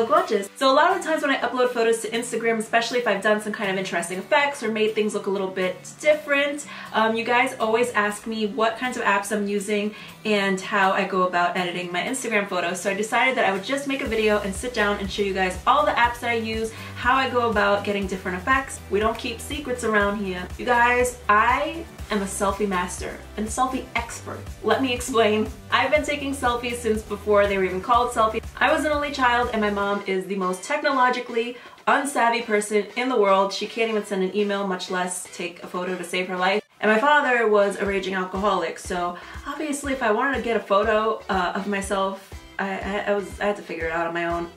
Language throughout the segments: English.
Harlow glitches. So a lot of the times when I upload photos to Instagram, especially if I've done some kind of interesting effects or made things look a little bit different, you guys always ask me what kinds of apps I'm using and how I go about editing my Instagram photos. So I decided that I would just make a video and sit down and show you guys all the apps that I use, how I go about getting different effects. We don't keep secrets around here. You guys, I am a selfie master and selfie expert. Let me explain. I've been taking selfies since before they were even called selfies. I was an only child and my mom is the most technologically unsavvy person in the world. She can't even send an email, much less take a photo to save her life. And my father was a raging alcoholic, so obviously if I wanted to get a photo of myself, I had to figure it out on my own.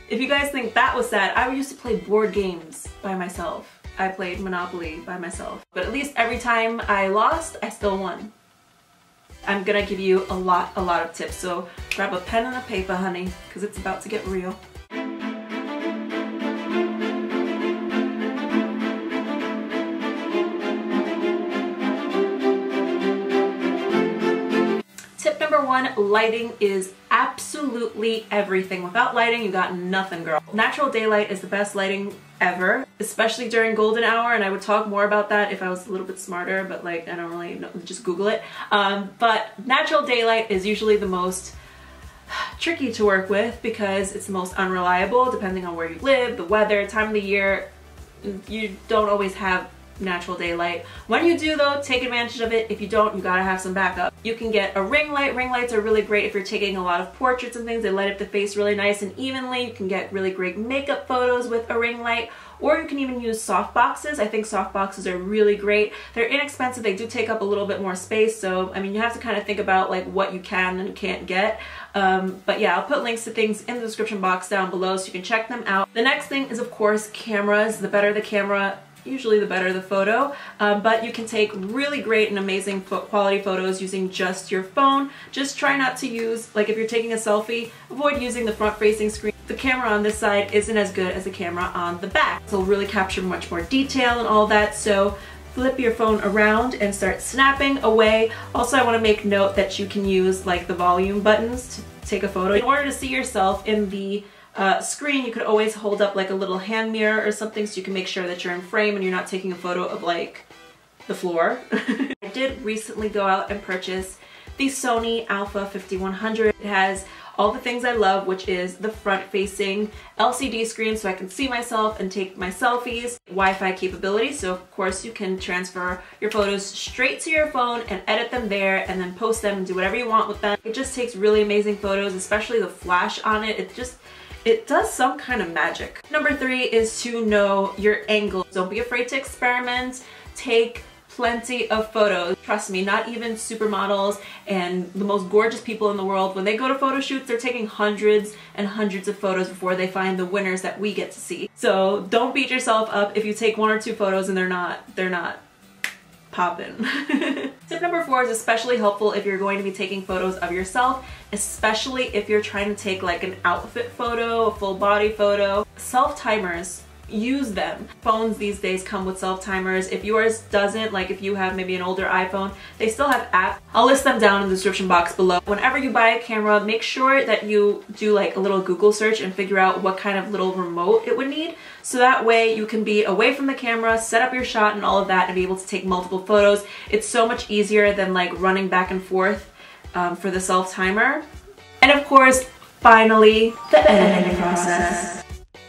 If you guys think that was sad, I used to play board games by myself. I played Monopoly by myself. But at least every time I lost, I still won. I'm gonna give you a lot of tips, so grab a pen and a paper, honey, because it's about to get real. Tip number one, lighting is absolutely everything. Without lighting, you got nothing, girl. Natural daylight is the best lighting ever, especially during golden hour, and I would talk more about that if I was a little bit smarter, but like I don't really know, just Google it. But natural daylight is usually the most tricky to work with because it's the most unreliable depending on where you live, the weather, time of the year. You don't always have natural daylight. When you do though, take advantage of it. If you don't, you gotta have some backup. You can get a ring light. Ring lights are really great if you're taking a lot of portraits and things. They light up the face really nice and evenly. You can get really great makeup photos with a ring light, or you can even use soft boxes. I think soft boxes are really great. They're inexpensive. They do take up a little bit more space, so I mean you have to kind of think about like what you can and can't get. But yeah, I'll put links to things in the description box down below so you can check them out. The next thing is of course cameras. The better the camera, usually the better the photo, but you can take really great and amazing quality photos using just your phone. Just try not to use, like if you're taking a selfie, avoid using the front facing screen. The camera on this side isn't as good as the camera on the back. So it'll really capture much more detail and all that, so flip your phone around and start snapping away. Also, I want to make note that you can use like the volume buttons to take a photo. In order to see yourself in the screen, you could always hold up like a little hand mirror or something so you can make sure that you're in frame and you're not taking a photo of like the floor. I did recently go out and purchase the Sony Alpha 5100. It has all the things I love, which is the front-facing LCD screen so I can see myself and take my selfies, Wi-Fi capability, so of course you can transfer your photos straight to your phone and edit them there and then post them and do whatever you want with them. It just takes really amazing photos, especially the flash on it. It does some kind of magic. Number three is to know your angle. Don't be afraid to experiment. Take plenty of photos. Trust me, not even supermodels and the most gorgeous people in the world, when they go to photo shoots, they're taking hundreds and hundreds of photos before they find the winners that we get to see. So don't beat yourself up if you take one or two photos and they're not poppin'. Tip number four is especially helpful if you're going to be taking photos of yourself, especially if you're trying to take like an outfit photo, a full body photo. Self-timers, use them. Phones these days come with self-timers. If yours doesn't, like if you have maybe an older iPhone, they still have apps. I'll list them down in the description box below. Whenever you buy a camera, make sure that you do like a little Google search and figure out what kind of little remote it would need. So that way you can be away from the camera, set up your shot and all of that and be able to take multiple photos. It's so much easier than like running back and forth for the self-timer. And of course, finally, the editing process.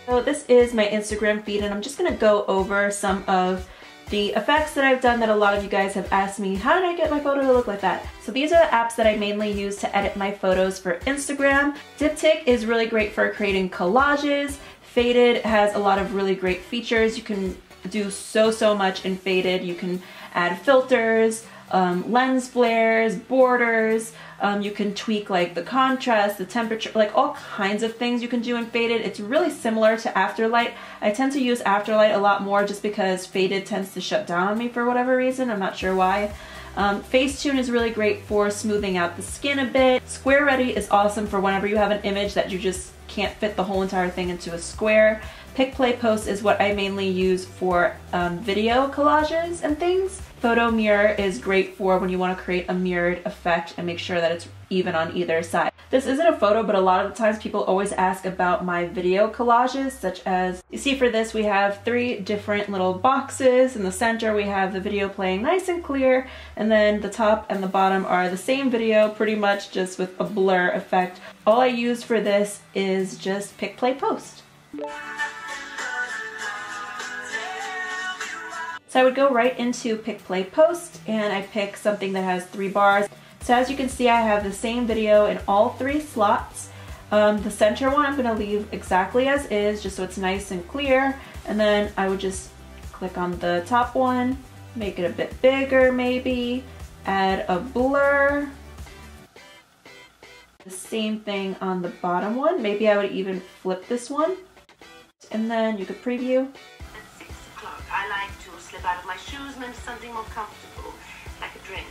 So this is my Instagram feed and I'm just gonna go over some of the effects that I've done that a lot of you guys have asked me, how did I get my photo to look like that? So these are the apps that I mainly use to edit my photos for Instagram. Diptic is really great for creating collages. Faded has a lot of really great features. You can do so much in Faded. You can add filters, lens flares, borders, you can tweak like the contrast, the temperature, like all kinds of things you can do in Faded. It's really similar to Afterlight. I tend to use Afterlight a lot more just because Faded tends to shut down on me for whatever reason. I'm not sure why. Facetune is really great for smoothing out the skin a bit. Squareready is awesome for whenever you have an image that you just can't fit the whole entire thing into a square. PicPlayPost is what I mainly use for video collages and things. PhotoMirror is great for when you want to create a mirrored effect and make sure that it's even on either side. This isn't a photo, but a lot of the times people always ask about my video collages, such as, you see for this we have 3 different little boxes. In the center we have the video playing nice and clear, and then the top and the bottom are the same video, pretty much just with a blur effect. All I use for this is just PicPlayPost. So I would go right into PicPlayPost and I pick something that has 3 bars. So as you can see, I have the same video in all 3 slots. The center one I'm going to leave exactly as is, just so it's nice and clear. And then I would just click on the top one, make it a bit bigger maybe, add a blur. The same thing on the bottom one. Maybe I would even flip this one. And then you could preview. At 6 o'clock, I like to slip out of my shoes and into something more comfortable, like a drink.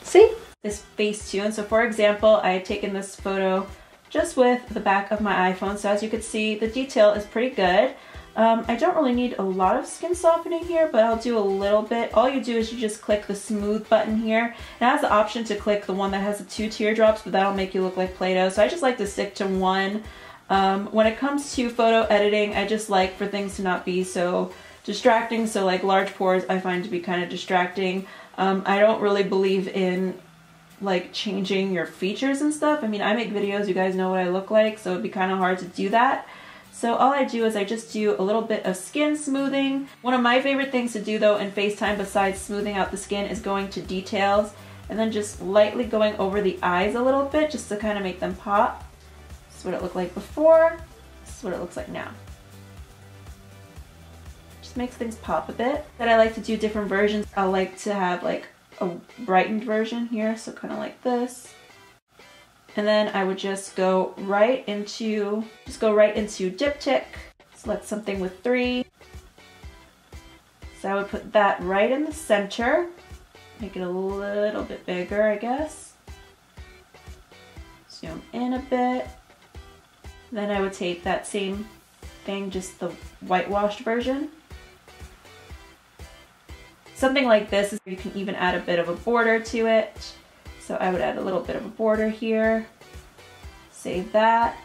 See? This Facetune. So for example, I had taken this photo just with the back of my iPhone. So as you can see, the detail is pretty good. I don't really need a lot of skin softening here, but I'll do a little bit. All you do is you just click the smooth button here. It has the option to click the one that has the 2 teardrops, but that'll make you look like Play-Doh. So I just like to stick to one. When it comes to photo editing, I just like for things to not be so distracting. So like large pores I find to be kind of distracting. I don't really believe in like changing your features and stuff. I mean, I make videos, you guys know what I look like, so it'd be kind of hard to do that. So all I do is I just do a little bit of skin smoothing. One of my favorite things to do though in FaceTime besides smoothing out the skin is going to details and then just lightly going over the eyes a little bit just to kind of make them pop. This is what it looked like before. This is what it looks like now. Just makes things pop a bit. Then I like to do different versions. I like to have like a brightened version here, so kind of like this. And then I would just go right into Diptic, select something with 3. So I would put that right in the center, make it a little bit bigger, I guess. Zoom in a bit. Then I would take that same thing, just the whitewashed version. Something like this, you can even add a bit of a border to it. So I would add a little bit of a border here. Save that.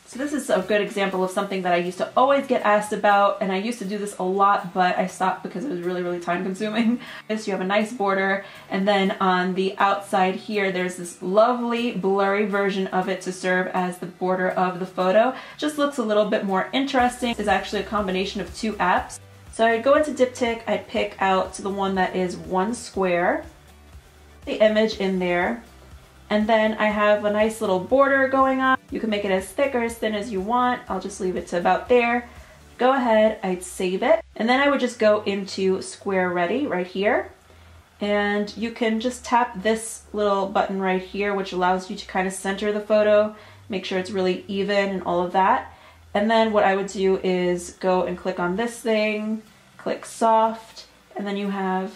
So this is a good example of something that I used to always get asked about, and I used to do this a lot, but I stopped because it was really, really time consuming. So you have a nice border, and then on the outside here, there's this lovely blurry version of it to serve as the border of the photo. Just looks a little bit more interesting. It's actually a combination of 2 apps. So I'd go into Diptic, I'd pick out the one that is 1 square, the image in there, and then I have a nice little border going on. You can make it as thick or as thin as you want. I'll just leave it to about there. Go ahead, I'd save it, and then I would just go into Squareready right here, and you can just tap this little button right here, which allows you to kind of center the photo, make sure it's really even and all of that. And then what I would do is go and click on this thing, click soft, and then you have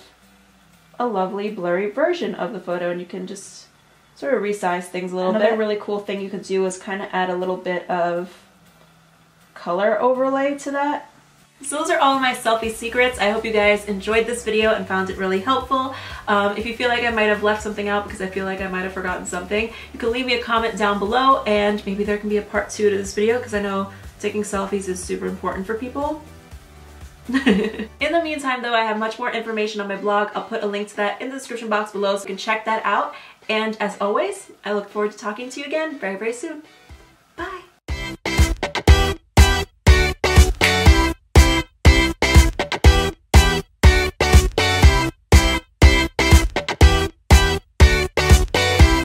a lovely blurry version of the photo, and you can just sort of resize things a little bit. Another really cool thing you could do is kind of add a little bit of color overlay to that. So those are all of my selfie secrets. I hope you guys enjoyed this video and found it really helpful. If you feel like I might have left something out because I feel like I might have forgotten something, you can leave me a comment down below, and maybe there can be a part 2 to this video because I know taking selfies is super important for people. In the meantime though, I have much more information on my blog. I'll put a link to that in the description box below so you can check that out. And as always, I look forward to talking to you again very, very soon.